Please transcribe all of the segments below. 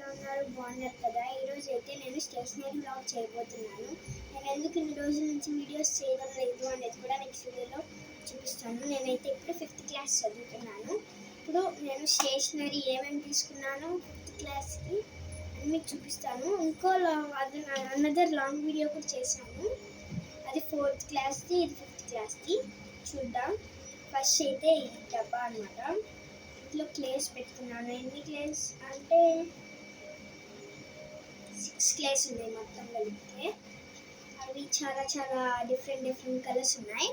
ఎలా ఉన్నారు? బాగున్నారు కదా? ఈరోజు అయితే నేను స్టేషనరీ బ్లాగ్ చేయబోతున్నాను. నేను ఎందుకు ఇన్ని రోజుల నుంచి వీడియోస్ చేయడం లేదు అనేది కూడా నెక్స్ట్ వీడియోలో చూపిస్తాను. నేనైతే ఇప్పుడు 5th క్లాస్ చదువుతున్నాను. ఇప్పుడు నేను స్టేషనరీ ఏమేమి తీసుకున్నానో 5th క్లాస్కి అని మీకు చూపిస్తాను. అనదర్ లాంగ్ వీడియో కూడా చేశాను. అది 4th క్లాస్ది, ఇది 5th క్లాస్ది. చూద్దాం. ఫస్ట్ అయితే ఈ డబ్బా అనమాట. ఇంట్లో క్లేస్ పెట్టుకున్నాను. ఎన్ని క్లేస్ అంటే 6 క్లేస్ ఉన్నాయి మొత్తం కలిపితే. అవి చాలా చాలా డిఫరెంట్ కలర్స్ ఉన్నాయి.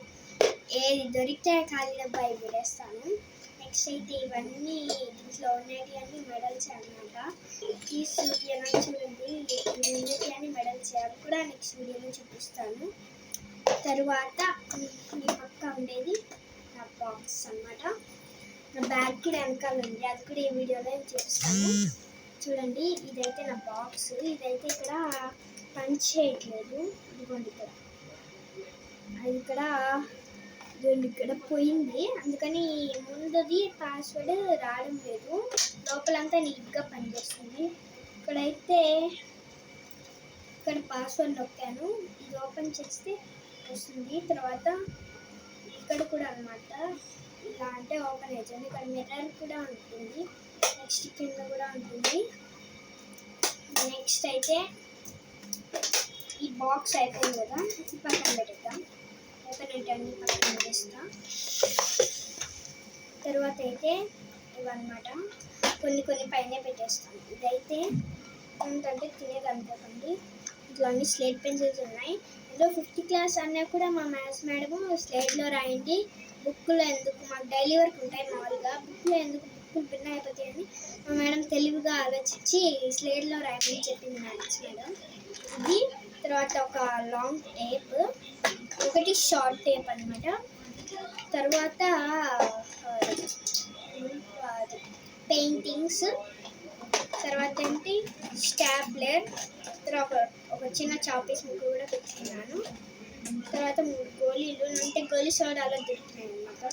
ఏది దొరికితే ఖాళీ డబ్బా వేస్తాను. నెక్స్ట్ అయితే ఇవన్నీ దీంట్లో ఉన్నవి మెడల్స్ అనమాట. ఈ వీడియోలో చూడండి, ఇవన్నీ మెడల్స్ అవి కూడా నెక్స్ట్ వీడియోలో చూపిస్తాను. తరువాత ఈ పక్క ఉండేది నా బాక్స్ అనమాట. నా బ్యాగ్ కూడా వెనకాల ఉంది, అది కూడా ఈ వీడియోలో చూపిస్తాను. చూడండి, ఇదైతే నా బాక్స్. ఇదైతే ఇక్కడ పంచ్ చేయట్లేదు, ఇదిగోండి ఇక్కడ పోయింది, అందుకని ముందుది పాస్వర్డ్ రావడం లేదు. లోపలంతా నీట్గా పనిచేస్తుంది. ఇక్కడ పాస్వర్డ్ నొక్కాను, ఇది ఓపెన్ చేస్తే వస్తుంది. తర్వాత ఇక్కడ కూడా అనమాట ఇలా అంటే ఓపెన్ అవుతుంది. ఇక్కడ మిర్రర్ కూడా ఉంటుంది, నెక్స్ట్ కింద కూడా ఉంటుంది. నెక్స్ట్ అయితే ఈ బాక్స్ అయిపోయింది కదా, ఈ పక్కన పెట్టేద్దాం. ఓపెన్ అన్ని పక్కన పెట్టేస్తా. తర్వాత అయితే ఇవన్నమాట, కొన్ని పైన పెట్టేస్తాం. ఇదైతే ఏంటంటే తినేది అనుకోకండి. ఇట్లా అన్ని స్లేట్ పెన్సిల్స్ ఉన్నాయి. ఇందులో 5th క్లాస్ అన్నా కూడా మా మ్యాథ్స్ మేడము స్లేట్లో రాయండి, బుక్లో ఎందుకు, మాకు డైలీ వర్క్ ఉంటాయి మామూలుగా, బుక్లో ఎందుకు, బుక్కులు భిన్న అయిపోతాయని మా మేడం తెలివిగా ఆలోచించి స్లేట్లో రాయమని చెప్పింది మ్యాథ్స్ మేడం. ఇది తర్వాత ఒక లాంగ్ టేప్, ఒకటి షార్ట్ టేప్ అనమాట. తర్వాత పెయింటింగ్స్, తర్వాత ఏంటి స్టాప్లర్, తర్వాత ఒక చిన్న చాపీస్ ముక్క కూడా పెట్టుకున్నాను. తర్వాత 3 గోళీలు, అంటే గోళీ సోడాలో దొరుకుతున్నాయి అనమాట.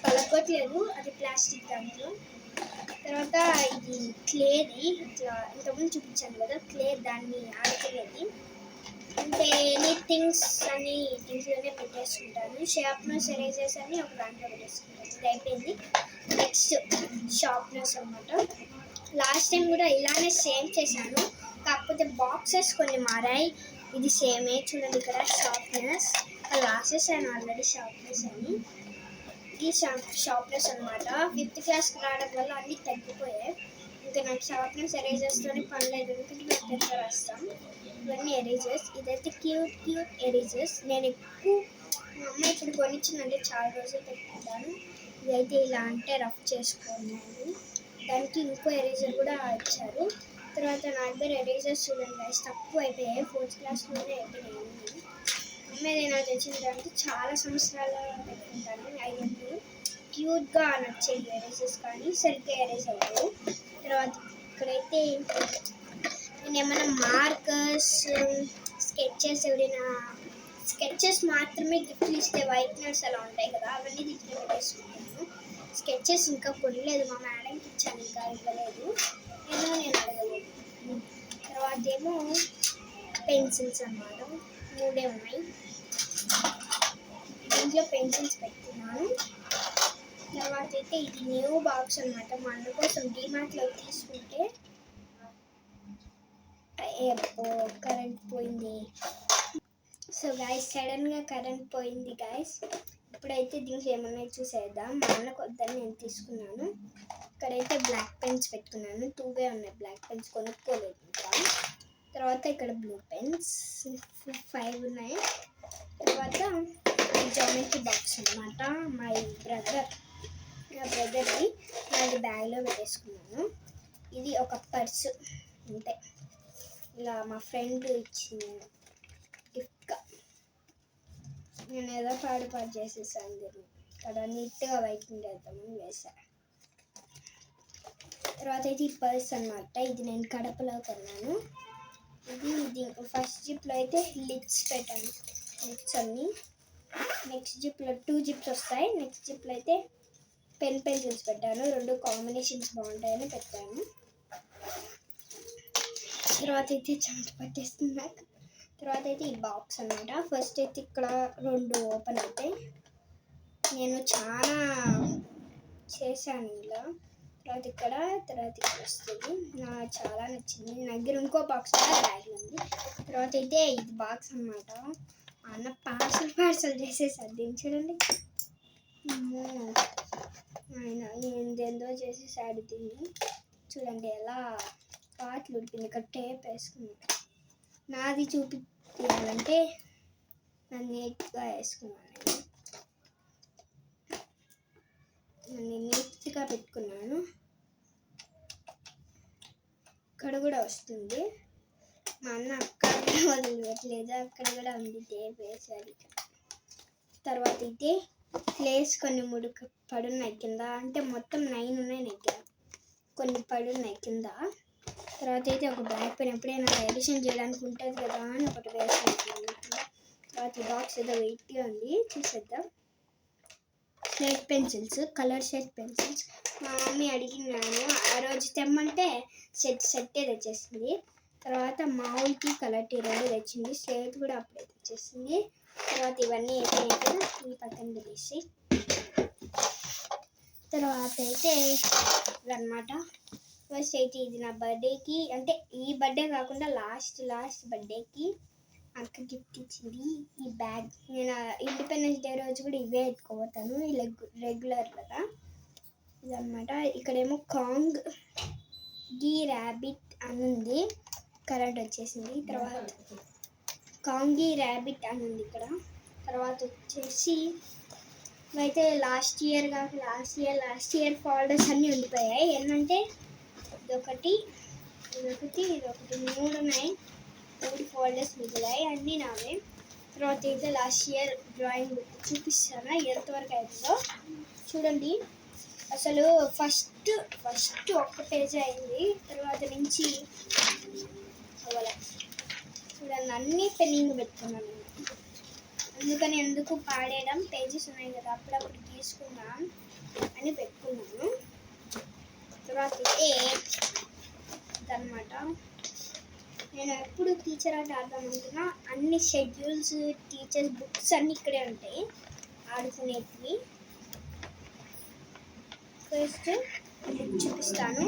పలకొట్లేదు, అది ప్లాస్టిక్ దాంట్లో. తర్వాత ఇది క్లేది, ఇట్లా ఇంతకుముందు చూపించాను కదా క్లే, దాన్ని ఆడుకునేది. అంటే ఎనీ థింగ్స్ అని దీంట్లోనే పెట్టేసుకుంటాను. షార్ప్నర్స్, ఎరేజర్స్ అని ఒక దాంట్లో పెట్టేసుకుంటాను. ఇది అయిపోయింది. నెక్స్ట్ షార్ప్నర్స్ అనమాట. లాస్ట్ టైం కూడా ఇలానే సేమ్ చేశాను, కాకపోతే బాక్సెస్ కొన్ని మారాయి. ఇది సేమే, చూడండి ఇక్కడ షార్ప్నర్స్ రాసేసాను ఆల్రెడీ, షార్ప్నర్స్ అని. ఈ షార్ప్నర్స్ అనమాట. 5th క్లాస్కి రావడం వల్ల అన్నీ తగ్గిపోయాయి. ఇంకా నాకు షార్ప్నర్స్ ఎరేజర్స్తోనే పని లేదు, ఎందుకంటే నాకు 10th రాస్తాం. ఇవన్నీ ఎరేజర్స్. ఇదైతే క్యూట్ ఎరేజర్స్. నేను ఎక్కువ మా అమ్మ ఇప్పుడు కొనిచ్చిందంటే చాలా రోజులు పెట్టుకుంటాను. ఇదైతే ఇలా అంటే రఫ్ చేసుకున్నాను. దానికి ఇంకో ఎరేజర్ కూడా ఇచ్చారు. తర్వాత నా దగ్గర ఎరేజర్స్ చూడండి గైస్, తక్కువ అయిపోయాయి. 4th క్లాస్లోనే అయిపోయాయి. అమ్మాయి నేను తెచ్చిందంటే చాలా సంవత్సరాలు పెట్టుకుంటాను. ఐదు క్యూట్గా నచ్చేది ఎరేజర్స్, కానీ సరిగ్గా ఎరేజ్ అవ్వవు. తర్వాత ఇక్కడైతే నేను ఏమైనా మార్కర్స్, స్కెచెస్, ఎవరైనా స్కెచెస్ మాత్రమే గిఫ్ట్లు ఇస్తే వైట్నర్స్ అలా ఉంటాయి కదా, అవన్నీ దీంట్లో పెట్టేసుకుంటాను. స్కెచెస్ ఇంకా కొనలేదు, మా మేడంకి ఇచ్చాను, ఇంకా ఇవ్వలేదు, నేను అడగలేదు. తర్వాత ఏమో పెన్సిల్స్ అన్నమాట, 3 ఉన్నాయి. దీంట్లో పెన్సిల్స్ పెట్టుకున్నాను. తర్వాత అయితే ఇది న్యూ బాక్స్ అనమాట, మా అన్న కోసం డిమార్ట్లో తీసుకుంటే. కరెంట్ పోయింది. సో గైస్, సడన్గా కరెంట్ పోయింది గైస్. ఇప్పుడైతే దీంట్లో ఏమన్నా చూసేద్దాం. మా అన్నకు వద్దని నేను తీసుకున్నాను. ఇక్కడైతే బ్లాక్ పెన్స్ పెట్టుకున్నాను, 2 ఉన్నాయి బ్లాక్ పెన్స్, కొనుక్కోలేదు ఇంకా. తర్వాత ఇక్కడ బ్లూ పెన్స్ 5 ఉన్నాయి. తర్వాత జామెట్రీ బాక్స్ అనమాట, నా బ్రదర్ది, నాది బ్యాగ్లో పెట్టేసుకున్నాను. ఇది ఒక పర్సు, అంతే, ఇలా మా ఫ్రెండ్ ఇచ్చింది గిఫ్ట్గా. నేను ఏదో పాడు చేసేసాను దీన్ని, ఇక్కడ నీట్గా వైట్ వేద్దామని వేసా. తర్వాత అయితే ఈ పర్స్ అనమాట, ఇది నేను కడపలో కొన్నాను. ఇది ఫస్ట్ జిప్లో అయితే లిప్స్ పెట్టాను, లిప్స్ అన్నీ. నెక్స్ట్ జిప్లో 2 జిప్స్ వస్తాయి. నెక్స్ట్ జిప్లో అయితే పెన్సిల్స్ పెట్టాను, 2 కాంబినేషన్స్ బాగుంటాయని పెట్టాను. తర్వాత అయితే చెమట పట్టేస్తుంది నాకు. తర్వాత అయితే ఈ బాక్స్ అన్నమాట. ఫస్ట్ అయితే ఇక్కడ 2 ఓపెన్ అవుతాయి. నేను చాలా చేశాను ఇలా. తర్వాత ఇక్కడ వస్తుంది. నాకు చాలా నచ్చింది. నా దగ్గర ఇంకో బాక్స్ కూడా బ్యాగ్ ఉంది. తర్వాత అయితే ఇది బాక్స్ అన్నమాట. అన్న పార్సల్ చేసేసాడు. దీన్ని చూడండి. ఆయన ఏందేందో చేసేసాడు దీన్ని. చూడండి ఎలా పాటలు ఉడిపింది. ఇక్కడ టేప్ వేసుకున్నాడు. నాది చూపించాలంటే నన్ను నీట్గా వేసుకున్నాను. నేను నీట్గా పెట్టుకున్నాను. ఇక్కడ కూడా వస్తుంది. మా అన్న అక్కడ వదిలిపెట్టలేదు. అక్కడ కూడా ఉంది టేప్ వేసాడు. తర్వాత అయితే ప్లేస్ కొన్ని 3 పడున్నాయి కింద. అంటే మొత్తం 9 ఉన్నాయి దగ్గర. కొన్ని పడున్నాయి కింద. తర్వాత అయితే ఒక బ్యాగ్ పెన్ ఎప్పుడైనా ఎడిషన్ చేయడానికి ఉంటుంది కదా అని ఒకటి వేసుకుంటున్నాను. తర్వాత ఈ బాక్స్ ఏదో వెయిట్గా ఉంది. చూసేద్దాం. Shade pencils, colour shade pencils. మా మమ్మీ అడిగినాను ఆ రోజు తెమ్మంటే సెట్టే తెచ్చేసింది. తర్వాత మామూలుకి కలర్ టీ 2 తెచ్చింది. స్లేట్ కూడా అప్పుడే తెచ్చేసింది. తర్వాత ఇవన్నీ అయిపోయాయి కదా, ఈ పక్కన తీసి తర్వాత అయితే ఇదన్నమాట. ఫస్ట్ అయితే ఇది నా బర్త్డేకి, అంటే ఈ బర్త్డే కాకుండా లాస్ట్ బర్త్డేకి అక్క గిఫ్ట్ ఇచ్చింది ఈ బ్యాగ్. నేను ఇండిపెండెన్స్ డే రోజు కూడా ఇవే ఎత్తుకోపోతాను రెగ్యులర్గా. ఇదన్నమాట. ఇక్కడేమో కాంగ్ గీ ర్యాబిట్ అని ఉంది. కరెంట్ వచ్చేసింది. తర్వాత కాంగీ ర్యాబిట్ అని ఉంది ఇక్కడ. తర్వాత వచ్చేసి అయితే లాస్ట్ ఇయర్ ఫోల్డర్స్ అన్నీ ఉండిపోయాయి. ఏంటంటే ఇదొకటి 3 ఉన్నాయి. 3 ఫోల్డర్స్ మిగిలాయి. అన్నీ నావే. తర్వాత అయితే లాస్ట్ ఇయర్ డ్రాయింగ్ బుక్ చూపిస్తాను ఎంతవరకు అవుతుందో. చూడండి. అసలు ఫస్ట్ ఒక్క పేజ్ అయింది. తర్వాత నుంచి చూడండి అన్నీ పెన్నింగ్ పెట్టుకున్నాను. అందుకని ఎందుకు పాడేయడం, పేజెస్ ఉన్నాయి కదా అప్పుడప్పుడు తీసుకుందాం అని పెట్టుకున్నాను. తర్వాత అయితే ఇదన్నమాట. నేను ఎప్పుడు టీచర్ ఆట ఆడదాం అనుకున్నా. అన్ని షెడ్యూల్స్, టీచర్స్ బుక్స్ అన్నీ ఇక్కడే ఉంటాయి ఆడుకునేటివి. ఫస్ట్ బుక్ చూపిస్తాను.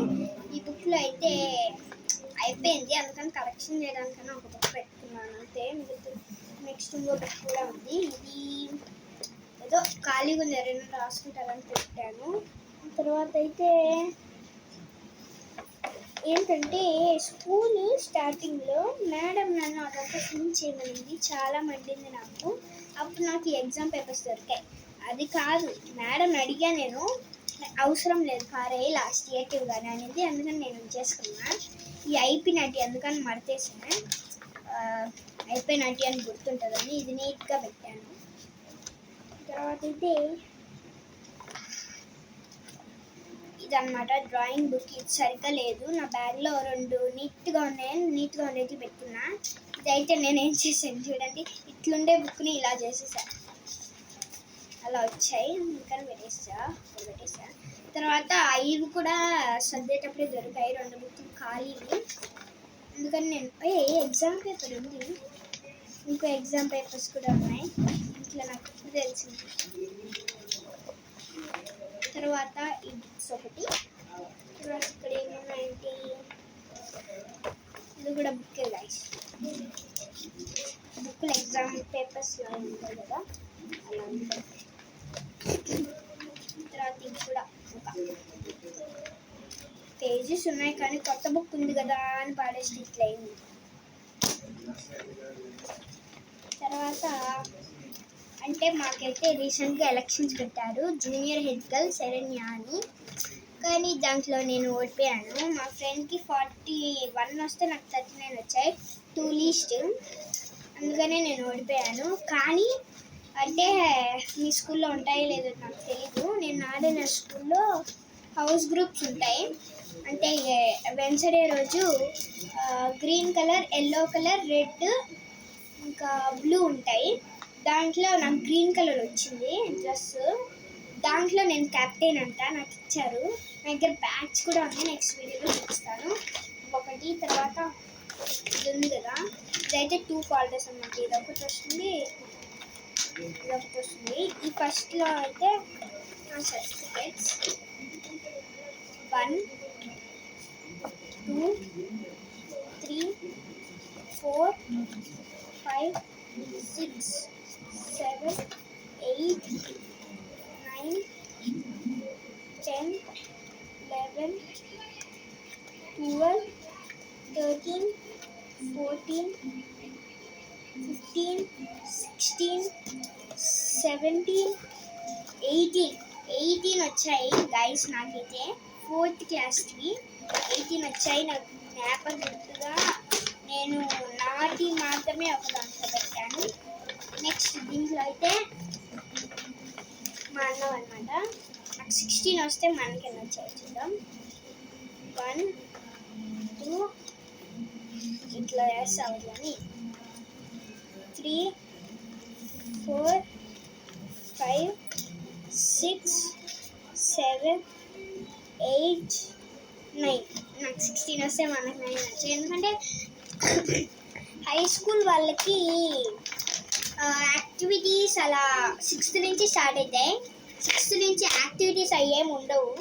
ఈ బుక్లో అయితే అయిపోయింది. అందుకని కరెక్షన్ చేయడానికన్నా ఒక బుక్ పెట్టుకున్నాను అంతే. నెక్స్ట్ ఇంకో బుక్ కూడా ఉంది. ఇది ఏదో ఖాళీగా ఉంది, 2 రాసుకుంటారని పెట్టాను. తర్వాత అయితే ఏంటంటే స్కూల్ స్టార్టింగ్లో మేడం నన్ను అదంతా ఫినిష్ చేయమనింది. చాలా మండింది నాకు. అప్పుడు నాకు ఈ ఎగ్జామ్ పేపర్స్ దొరికాయి. అది కాదు, మేడం అడిగా నేను, అవసరం లేదు కారే లాస్ట్ ఇయర్కి కానీ అనేది. అందుకని నేను చేసుకున్నా. ఈ అయిపోయినట్టు అందుకని మడతేసాను. అయిపోయినట్టు అని గుర్తుంటుందని ఇది నీట్గా పెట్టాను. తర్వాత అయితే ఇదన్నమాట డ్రాయింగ్ బుక్. ఇది సరిగ్గా లేదు. నా బ్యాగ్లో 2 నీట్గా ఉండేది పెట్టుకున్నా. ఇదైతే నేను ఏం చేశాను చూడండి. ఇట్లుండే బుక్ని ఇలా చేసేసాను. అలా వచ్చాయి. అందుకని పెట్టేసా. తర్వాత ఇవి కూడా సర్దేటప్పుడే దొరికాయి. 2 బుక్లు ఖాళీవి. అందుకని నేను ఎగ్జామ్ పేపర్ ఉంది. ఇంకో ఎగ్జామ్ పేపర్స్ కూడా ఉన్నాయి. ఇట్లా నాకు తెలిసింది. తర్వాత ఈ బుక్స్ ఒకటి. తర్వాత ఇక్కడ ఏమున్నాయంటే ఇది కూడా బుక్కే గైస్. బుక్లు ఎగ్జామ్ పేపర్స్లో ఉంటాయి కదా అలా ఉంటాయి. తర్వాత ఇది కూడా ఒక పేజెస్ ఉన్నాయి కానీ కొత్త బుక్ ఉంది కదా అని పాడేసి ఇట్లా అయింది. తర్వాత అంటే మాకైతే రీసెంట్గా ఎలక్షన్స్ పెట్టారు. జూనియర్ హెడ్ గర్ల్ శరణ్య అని. కానీ దాంట్లో నేను ఓడిపోయాను. మా ఫ్రెండ్కి 41 వస్తే నాకు 39 వచ్చాయి. 2 లీస్ట్. అందుకనే నేను ఓడిపోయాను. కానీ అంటే మీ స్కూల్లో ఉంటాయో లేదో నాకు తెలీదు. నేను ఆడిన స్కూల్లో హౌస్ గ్రూప్స్ ఉంటాయి. అంటే వెన్స్డే రోజు green colour, yellow colour, red ఇంకా బ్లూ ఉంటాయి. దాంట్లో నాకు గ్రీన్ కలర్ వచ్చింది డ్రెస్. దాంట్లో నేను క్యాప్టెన్ అంట, నాకు ఇచ్చారు. నా దగ్గర బ్యాగ్స్ కూడా ఉన్నాయి. నెక్స్ట్ వీడియోలో చూపిస్తాను ఒకటి. తర్వాత ఉంది కదా, ఇదైతే 2 ఫోల్డర్స్ అన్నమాట. ఇదొకటి వస్తుంది, ఇదొకటి వస్తుంది. ఈ ఫస్ట్లో అయితే నా సర్టిఫికేట్స్ 1 2 3 4 5 6 7 8 9 10 11 12 13 14 15 16 17 18 వచ్చాయి గైస్. నాకైతే 4th క్లాస్కి 18 వచ్చాయి. నాకు జ్ఞాపకం గుర్తుగా నేను నాటి మాత్రమే ఒక దాంట్లో పెట్టాను. నెక్స్ట్ దీంట్లో అయితే మా అన్న అనమాట. నాకు 16 వస్తే మనకి ఎన్ని వచ్చాయి చూద్దాం. 1 2 ఇట్లా వేస్తావు కానీ 3 4 5 6 7 8 9. నాకు 16 వస్తే మనకు 9 వచ్చాయి. ఎందుకంటే హై స్కూల్ వాళ్ళకి యాక్టివిటీస్ అలా 6th నుంచి స్టార్ట్ అవుతాయి. 6th నుంచి యాక్టివిటీస్ అయ్యేమి ఉండవు.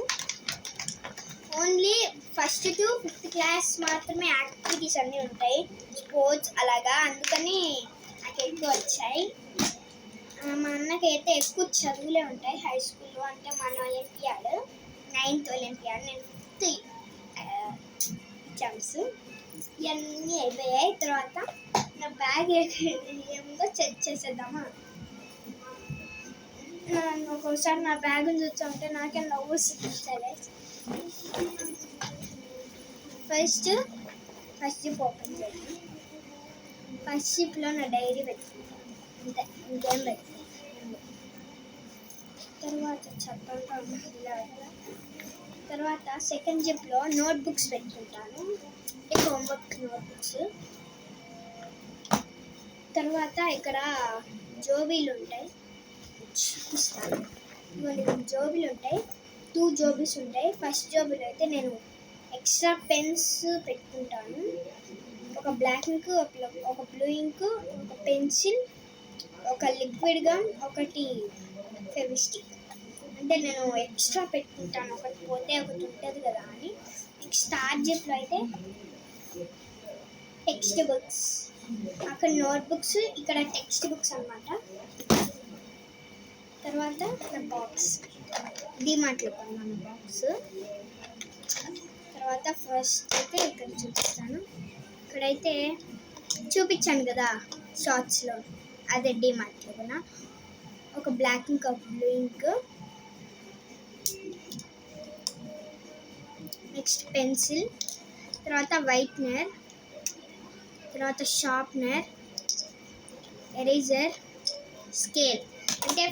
Only 1st to 5th class మాత్రమే యాక్టివిటీస్ అన్నీ ఉంటాయి, స్పోర్ట్స్ అలాగా. అందుకని నాకు ఎక్కువ వచ్చాయి. మా అన్నకైతే ఎక్కువ చదువులే ఉంటాయి హై స్కూల్లో. అంటే మన ఒలింపియాడ్ 9th ఒలింపియాడ్, నేను 5th ఎగ్జామ్స్ ఇవన్నీ అయిపోయాయి. తర్వాత నా బ్యాగ్ ఏముందో చెక్ చేసేద్దామా. ఒక్కోసారి నా బ్యాగ్ని చూస్తుంటే నాకే నవ్వు వస్తుంది. ఫస్ట్ ఓపెన్ చేద్దాం. ఫస్ట్ జిప్లో నా డైరీ పెట్టుకుంటాను, అంతే, ఇంకేం పెట్టుకుంటాను. తర్వాత చెప్పంగా ఇలా. తర్వాత సెకండ్ జిప్లో నోట్బుక్స్ పెట్టుకుంటాను, అంటే హోంవర్క్ నోట్బుక్స్. తర్వాత ఇక్కడ జోబీలు ఉంటాయి, చూపిస్తాను. ఇవన్నీ జోబీలు ఉంటాయి, 2 జోబీస్ ఉంటాయి. ఫస్ట్ జోబీలో అయితే నేను ఎక్స్ట్రా పెన్స్ పెట్టుకుంటాను. ఒక బ్లాక్ ఇంక్, ఒక బ్లూ ఇంక్, ఒక పెన్సిల్, ఒక లిక్విడ్ గమ్, ఒకటి ఫెవిస్టిక్. అంటే నేను ఎక్స్ట్రా పెట్టుకుంటాను, ఒకటి పోతే ఒకటి ఉంటుంది కదా అని. నెక్స్ట్ థర్డ్ జిప్లో అయితే టెక్స్ట్ బుక్స్, అక్కడ నోట్బుక్స్, ఇక్కడ టెక్స్ట్ బుక్స్ అన్నమాట. తర్వాత నా బాక్స్, డిమార్ట్లో కొన్నాను బాక్స్. తర్వాత ఫస్ట్ అయితే ఇక్కడ చూపిస్తాను. ఇక్కడైతే చూపించాను కదా షార్ట్స్లో, అదే డిమార్ట్లో కొన్నా. ఒక బ్లాక్ ఇంక్, ఒక బ్లూ ఇంక్, నెక్స్ట్ పెన్సిల్, తర్వాత వైట్నర్, తర్వాత షార్ప్నర్, ఎరేజర్, స్కేల్. అంటే